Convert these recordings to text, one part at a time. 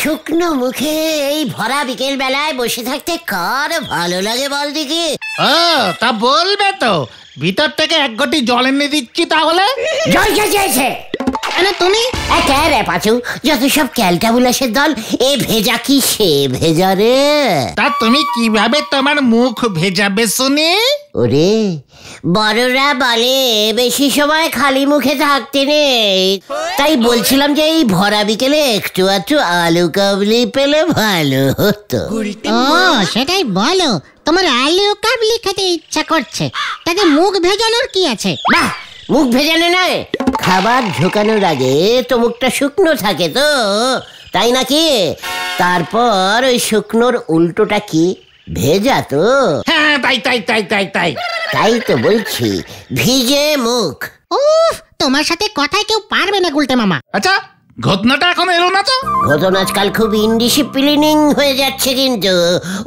শুকনো মুখে এই ভরা বিকেল বেলায় বসে থাকতে কার ভালো লাগে বল দেখি? তা বলবে তো, ভিতর থেকে এক ঘটি জল এনে দিচ্ছি। তাহলে জল কে চাইছে? তুমি রে পাচু, যত সব ক্যালটাবুলাসের দল, এ ভেজা কি সে ভেজা রে? তা তুমি কিভাবে তোমার মুখ ভেজাবে শুনি? ওরে বড়রা বলে বেশি সময় খালি মুখে থাকতে নেই, তাই বলছিলাম যে এই ভরা বিকেলে একটু একটু আলু কাবলি পেলে ভালো হতো। ও সেটাই বলো, তোমার আলু কাবলি খেতে ইচ্ছা করছে, তাতে মুখ ভেজানোর কি আছে? বাহ, মুখ ভেজানো নয়, খাবার ঢোকানোর আগে তো মুখটা শুকনো থাকে তো, তাই নাকি? তারপর ওই শুকনোর উল্টোটা কি? ভেজা তো। হ্যাঁ, তাই তাই তাই তাই তাই তাই তো বলছি, ভিজে মুখ। উফ, তোমার সাথে কথায় কেউ পারবে না গুলটে মামা। আচ্ছা, ঘটনাটা এখন এলো না তো? ঘটনা আজকাল খুব ইনডিসিপ্লিনিং হয়ে যাচ্ছে, কিন্তু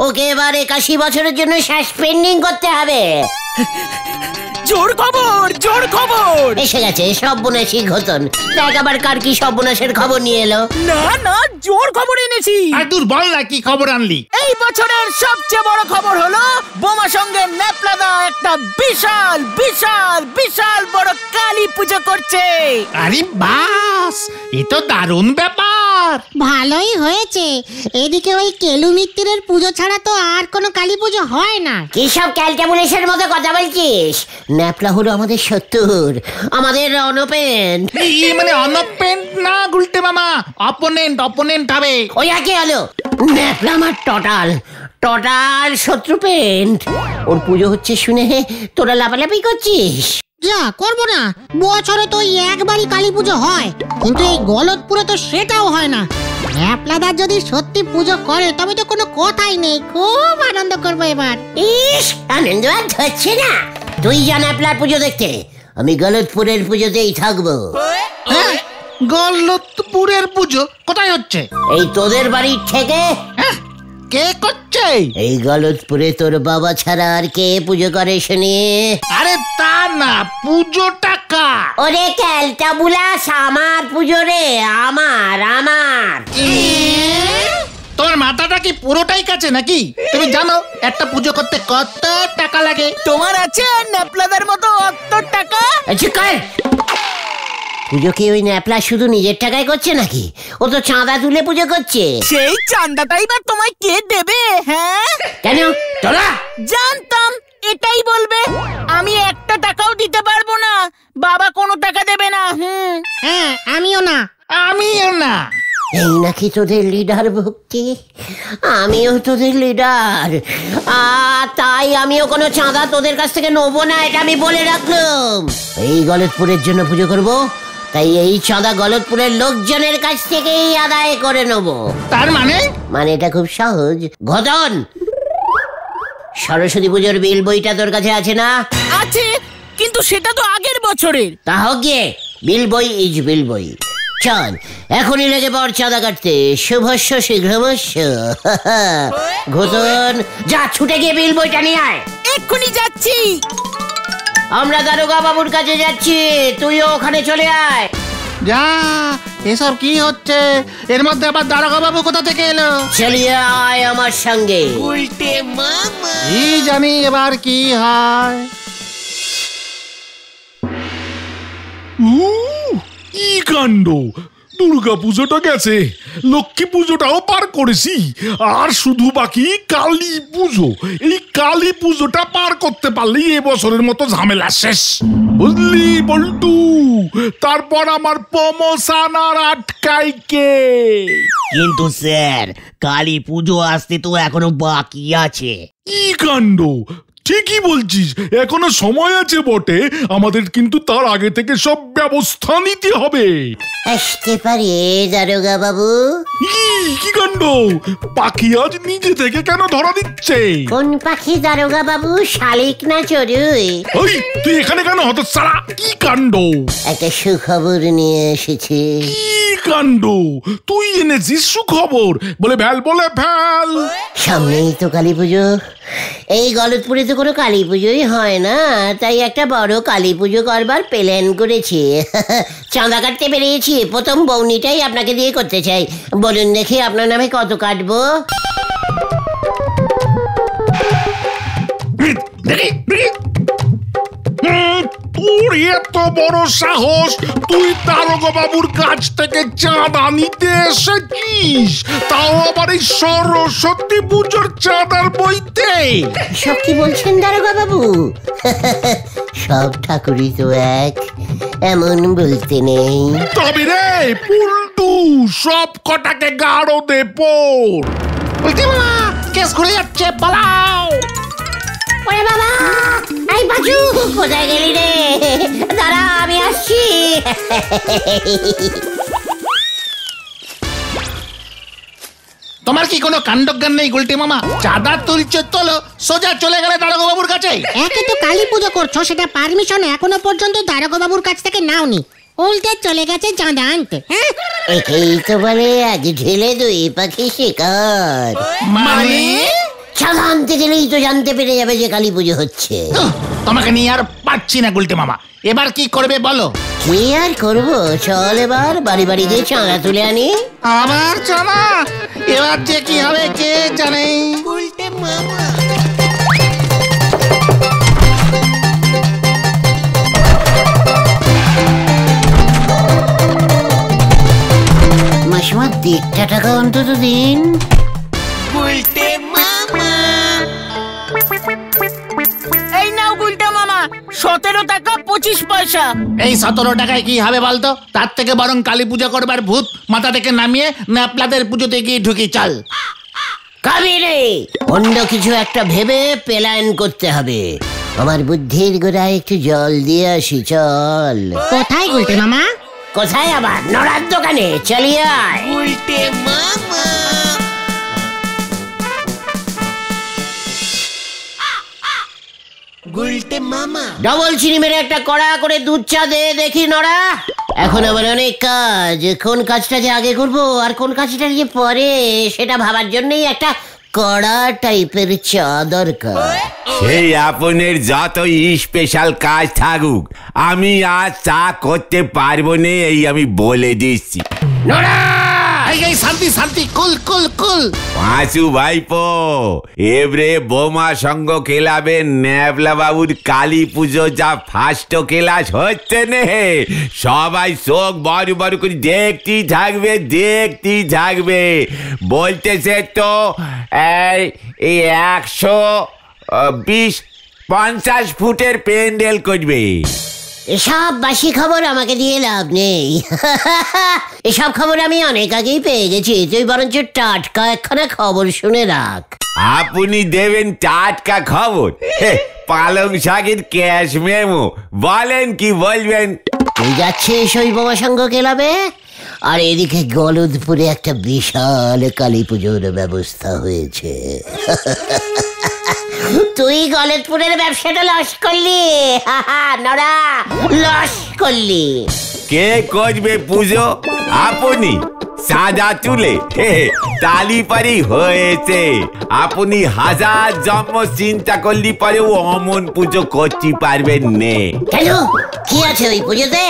ওকে এবার 81 বছরের জন্য সাসপেন্ডিং করতে হবে। জোর খবর, জোর খবর এসে গেছে সর্বনাশী ঘটন। দেখ আবার কার কি সর্বনাশের খবর নিয়ে এলো। না না, জোর খবর এনেছি। আর দূর বল না, কি খবর আনলি? এই বছরের সবচেয়ে বড় খবর হলো বোমা সঙ্গে ন্যাপলাদা একটা বিশাল বিশাল বিশাল বড় কালী পুজো করছে। আরে বাস, এ তো দারুণ ব্যাপার। ভালোই হয়েছে, এদিকে ওই কেলু মিত্তিরের পুজো ছাড়া তো আর কোনো কালী পুজো হয় না। কি সব ক্যালটাবুলেশনের মতো কথা বলছিস? ন্যাপলা হলো আমাদের শত্রুর, আমাদের অনপেন্ট। মানে অনপেন্ট না গুলটে মামা, অপোনেন্ট হবে। ওই আগে হলো ন্যাপলা আমার টোটাল শত্রু পেন্ট। ওর পুজো হচ্ছে শুনে তোরা লাফালাফি করছিস? যা করবো না, বছরে তো একবারই কালী পুজো হয়, কিন্তু এই গলতপুরে তো সেটাও হয় না। ন্যাপলাদার যদি সত্যি পুজো করে তবে তো কোনো কথাই নেই, খুব আনন্দ করবো এবার। ইস, আনন্দ আর হচ্ছে না। তুই যা ন্যাপলার পুজো দেখতে, আমি গলতপুরের পুজোতেই থাকবো। হ্যাঁ, গলতপুরের পুজো কোথায় হচ্ছে? এই তোদের বাড়ির থেকে। কে করছে? এই গলতপুরে তোর বাবা ছাড়া আর কে পুজো করে শুনি? আরে তা না, পুজোটা কার? ওরে ক্যালটাবুলাস, আমার পুজো রে, আমার। তোমার মাথাটা কি পুরোটাই কাছে নাকি? তুমি জানো একটা পুজো করতে কত টাকা লাগে? তোমার আছে ন্যাপলাদার মতো অত টাকা? পুজো কি ওই ন্যাপলা শুধু নিজের টাকায় করছে নাকি? ও তো চাঁদা তুলে পুজো করছে। সেই চাঁদাটাই বা তোমায় কে দেবে? হ্যাঁ কেন তোরা? জানতাম এটাই বলবে। আমি একটা টাকাও দিতে পারবো না, বাবা কোনো টাকা দেবে না। হ্যাঁ, আমিও না। এই নাকি তোদের লিডার ভক্তি? আমিও তোদের লিডার, তাই আমিও কোনো চাঁদা তোদের কাছ থেকে নেবো না, এটা আমি বলে রাখলাম। এই গলতপুরের জন্য পুজো করব, তাই এই চাঁদা গলতপুরের লোকজনের কাছ থেকেই আদায় করে নেব। তার মানে এটা খুব সহজ ঘটন। সরস্বতী পুজোর বিল বইটা তোর কাছে আছে না? আছে, কিন্তু সেটা তো আগের বছরের। তা হোক গিয়ে, বিল বই ইজ বিল বই। চল এখনই লেগে পড় চাঁদা কাটতে। শুভস্য শীঘ্রমস্য। ঘটন, যা ছুটে গিয়ে বিল বইটা নিয়ে আয়। এক্ষুনি যাচ্ছি। আমরা দারোগা বাবুর কাছে যাচ্ছি, তুইও ওখানে চলে আয়। যা, এসব কি হচ্ছে? এর মধ্যে আবার দারোগা বাবু কোথা থেকে এলো? চলিয়ে আয় আমার সঙ্গে। কি জানি এবার কি হয়। কি কাণ্ড! দুর্গা পুজোটা গেছে, লক্ষ্মী পুজোটাও পার করেছি, আর শুধু বাকি কালী পুজো। এই কালী পুজোটা পার করতে পারলেই এবছরের মতো ঝামেলা শেষ, বুঝলি বল্টু? তারপর আমার প্রমোশন আর আটকাই কে? কিন্তু স্যার, কালী পুজো আসতে তো এখনো বাকি আছে। কি কাণ্ড! ঠিকই বলছিস, এখনো সময় আছে বটে, আমাদের কিন্তু তার আগে থেকে সব ব্যবস্থা নিতে হবে। আসতে পারে দারোগা বাবু? কি কাণ্ড! পাখি আজ নিজে থেকে কেন ধরা দিচ্ছে? কোন পাখি দারোগা বাবু, শালিক না চড়ুই? ওই তুই এখানে কেন হতচ্ছাড়া? কি কাণ্ড! একটা সুখবর নিয়ে এসেছি। কি কাণ্ড! তুই এনেছিস সুখবর? বলে ভ্যাল বলে ভ্যাল। সামনেই তো কালী পুজো, এই গলতপুরে তো তো কোনো কালী পুজোই হয় না, তাই একটা বড় কালী পুজো করবার প্ল্যান করেছি। চাঁদা কাটতে পেরেছি, প্রথম বউনিটাই আপনাকে দিয়ে করতে চাই। বলুন দেখি আপনার নামে কত কাটবো? তোর এত বড় সাহস, তুই দারোগা বাবুর কাছ থেকে চাঁদা নিতে এসেছিস, তাও আবার এই সরস্বতী পুজোর চাঁদার বইতে? সব কি বলছেন দারোগা বাবু? সব ঠাকুরই তো এক, এমন বলতে নেই। তবে রে পুল্টু, সব কটাকে গাড়ো দে পোর। বলতে মামা কেস ঘুরে যাচ্ছে, পালাও। ওরে বাবা, এই বাজু কোথায় গেলি রে? দাঁড়া, আমি আসছি। তোমার কি কোনো কাণ্ডজ্ঞান নেই গুলটে মামা? চাঁদা তুলছে তোলো, সোজা চলে গেলে দারোগা বাবুর কাছে। একে তো কালী পুজো করছো, সেটা পারমিশন এখনো পর্যন্ত দারোগা বাবুর কাছ থেকে নাওনি, উল্টে চলে গেছে চাঁদা আনতে। হ্যাঁ, এই তো বলে এক ঢেলে দুই পাখি শিকার। মানে চাঁদা আনতে গেলেই তো জানতে পেরে যাবে যে কালী পুজো হচ্ছে। তোমাকে নিয়ে আর পারছি না গুলটে মামা, এবার কি করবে বলো? কি আর করবো, চল এবার বাড়ি বাড়ি গিয়ে চাঁদা তুলে আনি। আবার চাঁদা? এবার যে কি হবে কে জানে। মাসিমা 1.5 টাকা অন্তত দিন। এই নাও গুলটে মামা, 17 টাকা 25 পয়সা। এই 17 টাকায় কি হবে বলতো? তার থেকে বরং কালী পূজা করবার ভূত মাথা থেকে নামিয়ে ন্যাপলাদের পুজোতে গিয়ে ঢুকি, চল। কাবিরে, অন্য কিছু একটা ভেবে প্ল্যান করতে হবে। আমার বুদ্ধির গোড়ায় একটু জল দিয়ে আসি, চল। কোথায় গুলটে মামা? কোথায় আবার? নড়ার দোকানে, চলিয়ে আয়। ডবল চিনি মেরে একটা কড়া করে দুধ চা দে দেখি নড়া। এখন আবার অনেক কাজ, কোন কাজটা যে আগে করবো আর কোন কাজটা যে পরে, সেটা ভাবার জন্যই একটা কড়া টাইপের চা দরকার। সেই আপনার যতই স্পেশাল কাজ থাকুক, আমি আজ চা করতে পারবো না, এই আমি বলে দিচ্ছি। নড়া, এই শান্তি শান্তি, কুল কুল কুল। পাঁচু ভাইপো, এবারে বোমা সঙ্গ খেলাবে ন্যাবলা বাবুর কালী পুজো যা ফার্স্ট ক্লাস হচ্ছে নে, সবাই চোখ বড় বড় করে দেখতেই থাকবে, দেখতেই থাকবে। বলতেছে তো এই 120-50 ফুটের প্যান্ডেল করবে। এসব বাসি খবর আমাকে দিয়ে লাভ নেই। এসব খবর আমি অনেক আগেই পেয়ে গেছি, তুই বরঞ্চ টাটকা একখানা খবর শুনে রাখ। আপনি দেবেন টাটকা খবর? পালং শাকের ক্যাশ মেমো, বলেন কি বলবেন? তুই যাচ্ছিস ওই বোমা সংঘ ক্লাবে, আর এদিকে গলদপুরে একটা বিশাল কালী পুজোর ব্যবস্থা হয়েছে। তুই গলদপুরের ব্যবসাটা লস করলি, নড়া, লস করলি। কে করবে পুজো? আপনি সাদা তুলে তালি পারি হয়েছে। আপনি হাজার জন্ম চিন্তা করলি পরেও অমন পুজো করতে পারবেন নে। কেন, কি আছে ওই পুজোতে?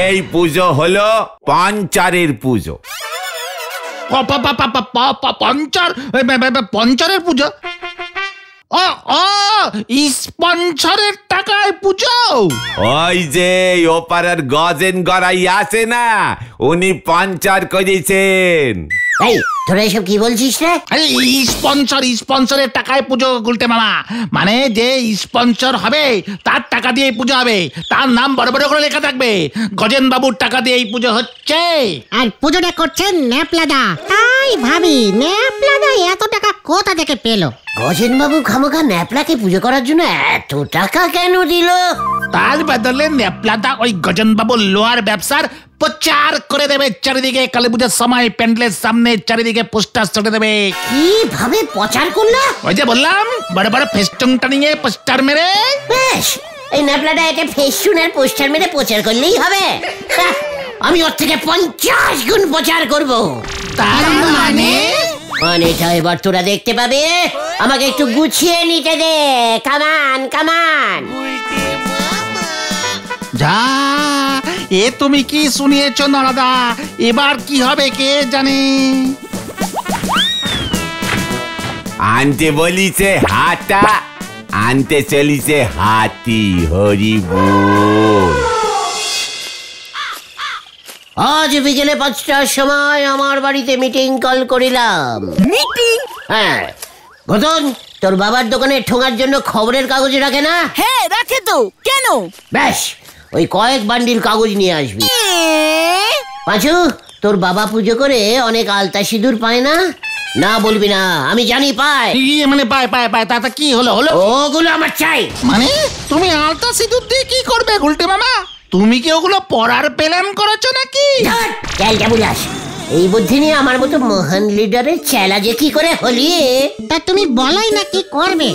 এই পুজো হলো পঞ্চারের পুজো। পঞ্চারের পুজো? স্পন্সরের টাকায় পুজো? ওই যে ওপারের গজেন গড়াই আছে না, উনি পঞ্চার করেছেন। এই তোরা এসব কি বলছিস রে? স্পন্সরের টাকায় পুজো গুলটে মামা, মানে যে স্পন্সর হবে তার টাকা দিয়ে পুজো হবে, তার নাম বড় বড় করে লেখা থাকবে, গজেন বাবুর টাকা দিয়ে এই পুজো হচ্ছে। আর পুজোটা করছেন ন্যাপলাদা। তাই ভাবি ন্যাপলাদা এত টাকা কোথা থেকে পেলো? গজেন বাবু খামোখা ন্যাপলাকে পুজো করার জন্য এত টাকা কেন দিল? তার বদলে ন্যাপলাদা ওই গজেন বাবুর লোহার ব্যবসার প্রচার করে দেবে চারিদিকে। কালী পুজোর সময় প্যান্ডেলের সামনে চারিদিকে পোস্টার চড়ে দেবে। কিভাবে প্রচার করলো? ওই যে বললাম, বড় বড় ফেস্টুন টানিয়ে পোস্টার মেরে। বেশ, এই ন্যাপলাটা একে ফেস্টুনের পোস্টার মেরে প্রচার করলেই হবে। আমি ওর থেকে 50 গুণ প্রচার করব। তার মানে মানেটা এবার তোরা দেখতে পাবে। আমাকে একটু গুছিয়ে নিতে দে। কামান কামান। যা এ তুমি কি শুনিয়েছ নরাদা, এবার কি হবে কে জানে। আনতে বলিছে হাতা, আনতে চলিছে হাতি। হরি বল। আজ বিকেলে 5টার সময় আমার বাড়িতে মিটিং কল করিলাম। মিটিং? হ্যাঁ ঘটন, তোর বাবার দোকানে ঠোঙার জন্য খবরের কাগজ রাখে না? হ্যাঁ রাখে তো, কেন? ব্যাস ওই কয়েক বান্ডিল কাগজ নিয়ে আসবি। পাঁচু, তোর বাবা পুজো করে অনেক আলতা সিঁদুর পায় না? না বলবি না, আমি জানি পায়। মানে পায় পায় পায়, তাতে কি হলো? ওগুলো আমার চাই। মানে তুমি আলতা সিঁদুর দিয়ে কি করবে গুলটে মামা? তুমি কি ওগুলো পড়ার প্ল্যান করেছো নাকি? এই বুদ্ধি নিয়ে আমার মতো মহান লিডারের চেলা যে কি করে হলি। তা তুমি বলাই না কি করবে।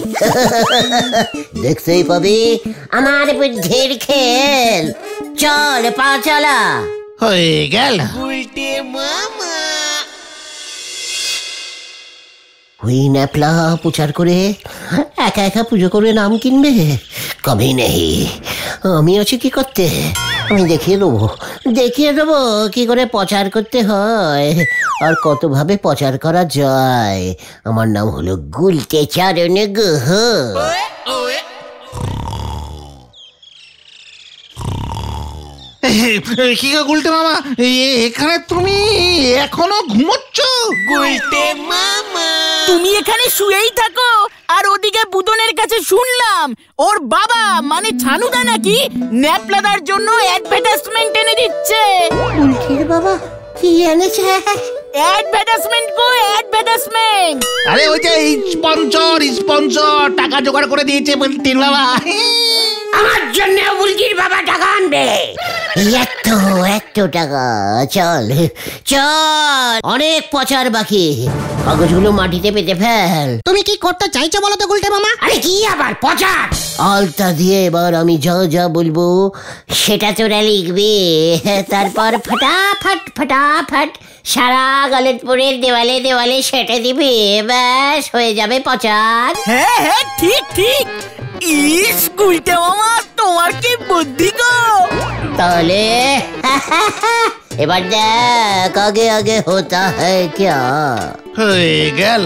দেখতেই পাবি আমার বুদ্ধির খেল। চল পা চালা। হয়ে গেল। ওই ন্যাপলা প্রচার করে একা একা পুজো করে নাম কিনবে? কবি নেই। আমি আছি কি করতে, আমি দেখিয়ে দেবো কি করে প্রচার করতে হয় আর কত ভাবে প্রচার করা যায়। আমার নাম হলো গুলটে চারণ গুহ। কি গো গুলটে মামা, এখানে তুমি এখনো ঘুমোচ্ছ? তুমি এখানে শুয়েই থাকো, আর ওদিকে বুদনের কাছে শুনলাম ওর বাবা মানে ছানুদা নাকি ন্যাপলাদার জন্য অ্যাডভার্টাইজমেন্ট এনে দিচ্ছে। গুলটির বাবা কি এনেছে? অ্যাডভার্টাইজমেন্ট গো, অ্যাডভার্টাইজমেন্ট। আরে ওই যে স্পন্সর টাকা জোগাড় করে দিয়েছে বুলটির বাবা। আমার জন্য বুলটির বাবা টাকা আনবে? এত টাকা? চল চল, অনেক প্রচার বাকি। কাগজগুলো মাটিতে পেতে ফেল। তুমি কি করতে চাইছো বলো তো গুলটে মামা? আরে কি আবার প্রচার? আলতা দিয়ে এবার আমি যা বলবো সেটা তোরা লিখবি। তারপর ফটাফট সারা গলতপুরের দেওয়ালে দেওয়ালে সেটে দিবি। ব্যাস হয়ে যাবে প্রচার। হ্যাঁ ঠিক। ইস গুলটে মামা, তোমার কি বুদ্ধি গো। তাহলে এবার দেখ আগে হোতা হ্যায় ক্যা। হয়ে গেল।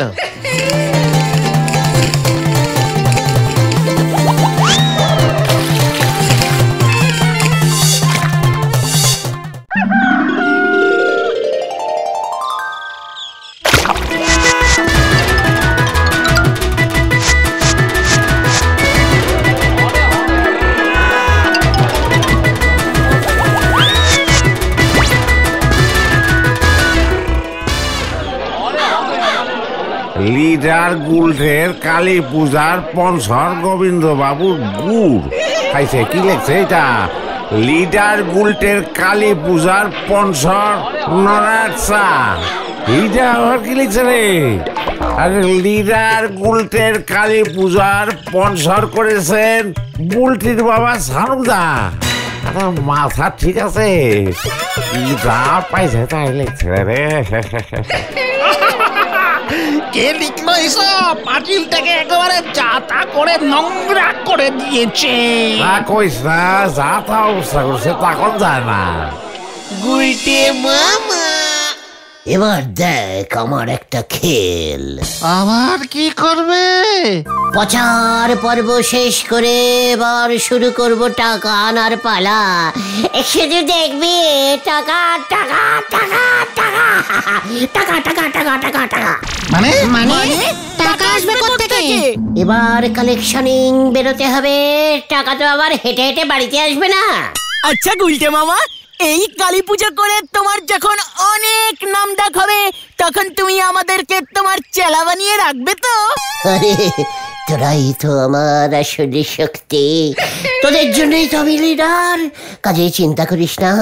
লিডার গুলটের কালী পূজার স্পন্সর গোবিন্দ বাবুর গুড় খাইছে। কি লেখছে এটা? লিডার গুলটের কালী পূজার স্পন্সর নরাজ শাহ। এইটা আবার কি লিখছে রে? আরে লিডার গুলটের কালী পূজার স্পন্সর করেছেন বুলটির বাবা ছানুদা। আরে মাথা ঠিক আছে, কি যা পাইছে তাই লিখছে রে। কে লিখলো এসব? পাঁচিলটাকে একেবারে যাতা করে নোংরা করে দিয়েছে। তা কইস না, যা তা অবস্থা করছে তখন যায় না। এবার দেখ আমার একটা খেল। আবার কি করবে? প্রচার পর্ব শেষ করে এবার শুরু করব টাকা আনার পালা। শুধু দেখবি টাকা। মানে টাকা আসবে কোত্থেকে? এবার কালেকশনিং বেরোতে হবে। টাকা তো আবার হেঁটে হেঁটে বাড়িতে আসবে না। আচ্ছা গুলটে মামা, এই কালী পূজা করে তোমার যখন অনেক নাম ডাক হবে তখন তুমি আমাদেরকে তোমার চেলা বানিয়ে রাখবে তো? আরে তোরাই তো আমার আসলে শক্তি, তোদের জন্যই তো আমি লিডার। কাজে চিন্তা করিস না,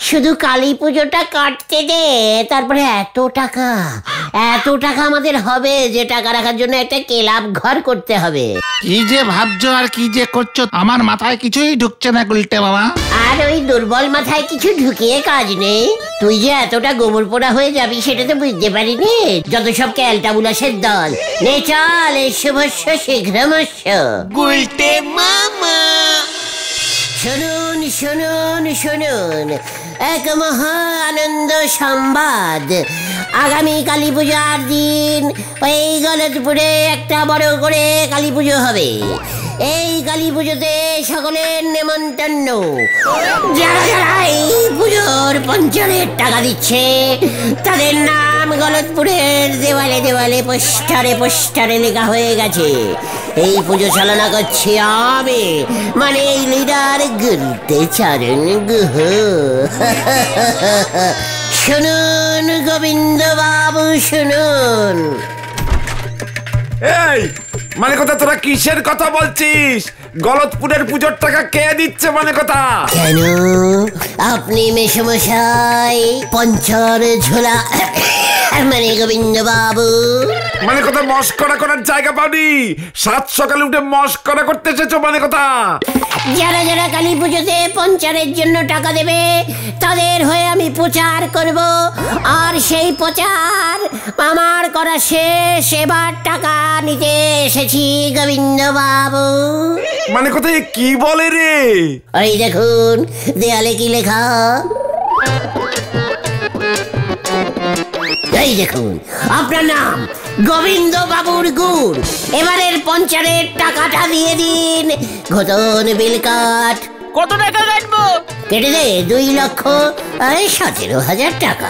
শুধু কালী পুজোটা কাটতে দে। তারপরে এত টাকা আমাদের হবে যে টাকা রাখার জন্য একটা ক্লাব ঘর করতে হবে। কি যে ভাবছো আর কি যে করছো আমার মাথায় কিছুই ঢুকছে না গুলটে মামা। আর আর ওই দুর্বল মাথায় কিছু ঢুকিয়ে কাজ নেই। তুই যে এতটা গোবর পোড়া হয়ে যাবি সেটা তো বুঝতে পারিনি। যত সব ক্যালটাবুলাসের দল। নে চল, শুভস্য শীঘ্রমস্য। গুলটে মামা। শুনুন শুনুন শুনুন, এক মহা আনন্দ সংবাদ। আগামী কালী পূজার দিন ওই গলতপুরে একটা বড় করে কালী পুজো হবে। এই কালী পুজোতে সকলের নেমন্তন্ন। যারা যারা এই পুজোর পঞ্চায়েত টাকা দিচ্ছে তাদের নাম গলতপুরের দেওয়ালে দেওয়ালে পোস্টারে পোস্টারে লেখা হয়ে গেছে। এই পুজো চালনা করছি আমি, মানে এই লিডার গুলতে চরণ গুহ। শুনুন গোবিন্দ বাবু শুনুন। এই মানে কথা, তোরা কিসের কথা বলছিস? গলতপুরের পুজোর টাকা কে দিচ্ছে মানে কথা? কেন আপনি মেসমশাই পঞ্চর ঝোলা মানে গোবিন্দ বাবু? মানে কথা মস্করা করার জায়গা পাওনি? সাত সকালে উঠে মস্করা করতে এসেছো মানে কথা? যারা যারা কালী পুজোতে পঞ্চারের জন্য টাকা দেবে তাদের হয়ে আমি প্রচার করব। আর সেই প্রচার আমার করা শেষ। এবার টাকা নিতে এসেছি গোবিন্দ বাবু। মানে কথা কি বলে রে? ওই দেখুন দেয়ালে কি লেখা। এই দেখুন আপনার নাম গোবিন্দ বাবুর গুড়। এবারের পঞ্চারের টাকাটা দিয়ে দিন। ঘটন বিল কাট। কত টাকা কাটবো? কেটে দে 2,17,000 টাকা।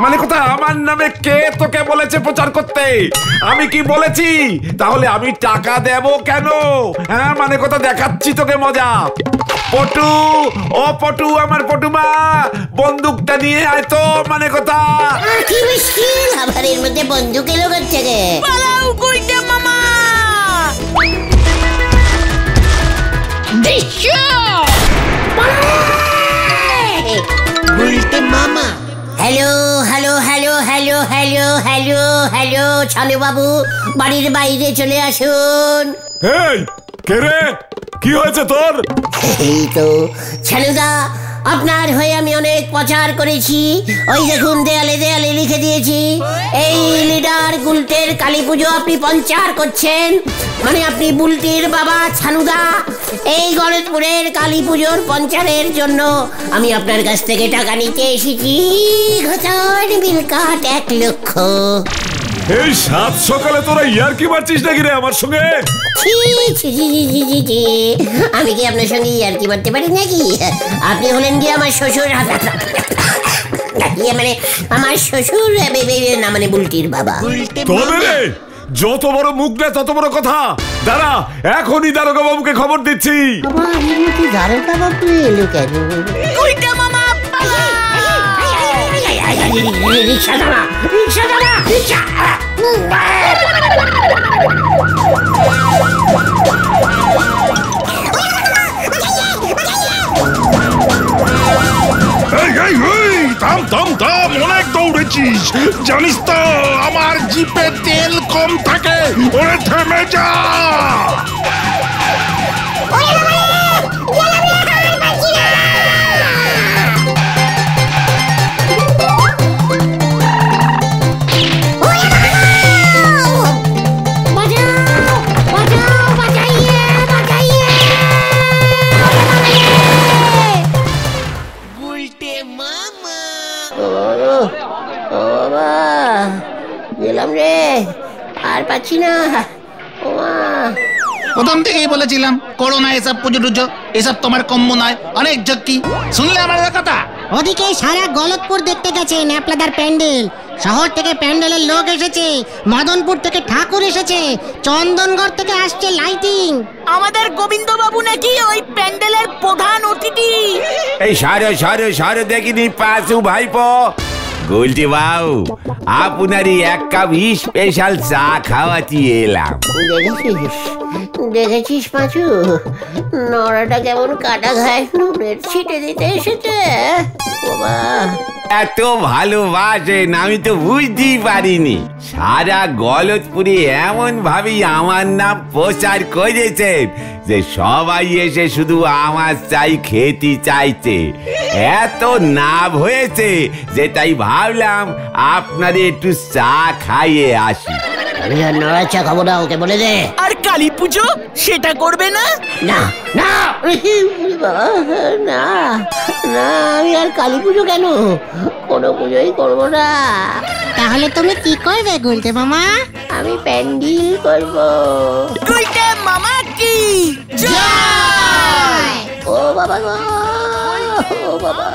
মানে কথা আমার নামে কে তোকে বলেছে প্রচার করতে? আমি কি বলেছি? তাহলে আমি টাকা দেব কেন? হ্যাঁ মানে কথা দেখাচ্ছি তোকে মজা। পটু, ও পটু, আমার পটুমা, বন্দুকটা নিয়ে আয় তো। মানে কথা কি মুশকিল, আবার এর মধ্যে বন্দুক এলো করছে গে। পালাও গুলটে মামা। গুলটে মামা। Hello hello hello hello hello hello hello Chhanu বাবু, বাড়ির বাইরে চলে আসুন। এই কে রে? কি হয়েছে তোর? এই তো ছানুদা, আপনার হয়ে আমি অনেক প্রচার করেছি। ওই দেখুন দেয়ালে দেয়ালে লিখে দিয়েছি, এই লিডার গুলটের কালী পুজো আপনি পঞ্চার করছেন। মানে আপনি বুলটির বাবা ছানুদা। এই গলতপুরের কালী পুজোর পঞ্চারের জন্য আমি আপনার কাছ থেকে টাকা নিতে এসেছি। ঘটন বিল কাট 1 লক্ষ। এই সাত সকালে তোরা ইয়ার কি মারছিস নাকি রে আমার সঙ্গে? আমি কি আপনার সঙ্গে আর কি মারতে পারি নাকি? আপনি হলেন কি আমার শ্বশুর, মানে আমার শ্বশুর না, মানে বুলটির বাবা। তবে রে যত বড় মুখ না তত বড় কথা। দাঁড়া, এখনই দারোগা বাবুকে খবর দিচ্ছি। দারোগা বাবু এলো কেন? গুলটে মামা রিক্সা দাঁড়া, রিক্সা দাঁড়া, রিক্সা। থাম থাম থাম, অনেক দৌড়েছিস জানিস তো, আমার জিপে তেল কম থাকে। ওরে থেমে যা। গেলাম রে, আর পাচ্ছি না। প্রথম থেকেই বলেছিলাম করো না এসব পুজো টুজো, এসব তোমার কম্য নয়। অনেক ঝক্কি শুনলে আমার কথা। ওদিকে সারা গলতপুর দেখতে গেছে ন্যাপলাদার প্যান্ডেল। শহর থেকে প্যান্ডেলের লোক এসেছে, মাদনপুর থেকে ঠাকুর এসেছে, চন্দনগড় থেকে আসছে লাইটিং। আমাদের গোবিন্দ বাবু নাকি ওই প্যান্ডেলের প্রধান অতিথি। এই সারে সারে সারে দেখিনি পাশু ভাইপো। গুলটি বাবু, আপনারই 1 কাপ স্পেশাল চা খাওয়াতে এলাম। দেখেছিস পাঁচু, নড়াটা কেমন কাটা ঘায়ে নুনের ছিটে দিতে এসেছে। বাবা, এত ভালোবাসেন আমি তো বুঝতেই পারিনি। সারা গলতপুরে এমন ভাবেই আমার নাম প্রচার করেছেন যে সবাই এসে শুধু আমার চাই খেতে চাইছে। এত নাম হয়েছে যে তাই ভাবলাম আপনাদের একটু চা খাইয়ে আসি। আমি আর নড়ার চা খাবো না, ওকে বলে দে। আর কালী পুজো সেটা করবে না? না না বাবা, না না, আমি আর কালী পুজো কেন, কোনো পুজোই করবো না। তাহলে তুমি কি করবে গুলটে মামা? আমি প্যান্ডেল করবো। গুলটে মামা কি জয়! ও বাবা গো, ও বাবা।